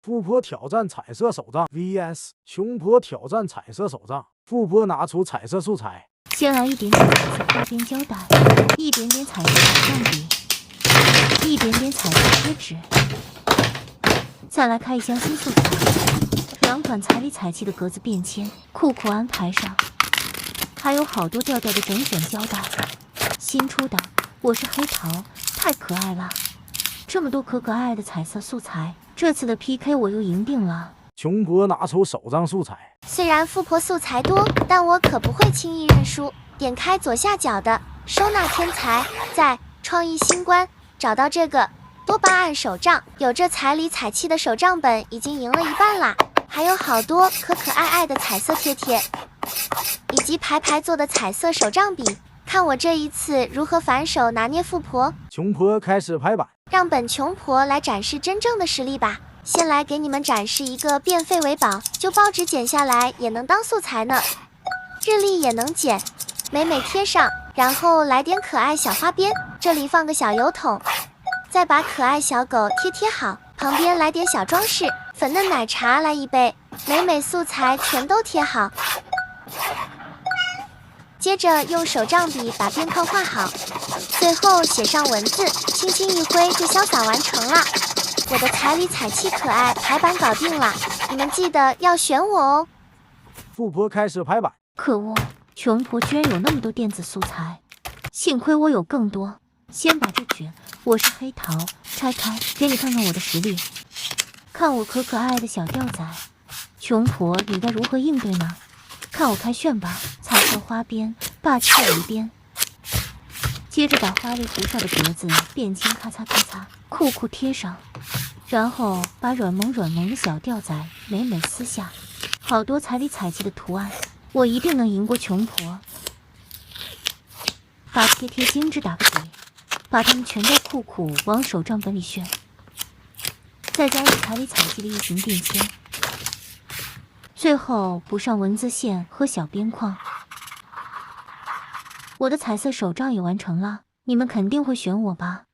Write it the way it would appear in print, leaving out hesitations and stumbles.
富婆挑战彩色手账 vs 穷婆挑战彩色手账。富婆拿出彩色素材，先来一点点彩色花边胶带，一点点彩色手账笔，一点点彩色贴纸，再来开一箱新素材，2款彩里彩气的格子便签，酷酷安排上，还有好多调调的整卷胶带。新出的我是黑桃，太可爱了！这么多可可爱爱的彩色素材，这次的 PK 我又赢定了。穷婆拿出手账素材，虽然富婆素材多，但我可不会轻易认输。点开左下角的收纳天才，在创意新关找到这个多巴胺手账，有这彩里彩气的手账本已经赢了一半啦，还有好多可可爱爱的彩色贴贴，以及排排做的彩色手账笔。看我这一次如何反手拿捏富婆。穷婆开始排版，让本穷婆来展示真正的实力吧。先来给你们展示一个变废为宝，就报纸剪下来也能当素材呢，日历也能剪，美美贴上，然后来点可爱小花边，这里放个小油桶，再把可爱小狗贴好，旁边来点小装饰，粉嫩奶茶来一杯，美美素材全都贴好。接着用手账笔把边框画好，最后写上文字，轻轻一挥就潇洒完成了。我的彩里彩气可爱排版搞定了，你们记得要选我哦。富婆开始排版，可恶，穷婆居然有那么多电子素材，幸亏我有更多。先把这卷我是黑桃拆开，给你看看我的实力，看我可可爱爱的小吊仔。穷婆，你该如何应对呢？看我开炫吧，彩色花边，霸气无边。接着把花里胡哨的格子便签咔嚓咔嚓酷酷贴上，然后把软萌软萌的小吊仔美美撕下，好多彩里彩气的图案，我一定能赢过穷婆。把贴贴精致打个底，把它们全都酷酷往手账本里炫，再加入彩里彩气的异形便签，最后补上文字线和小边框。我的彩色手账也完成了，你们肯定会选我吧？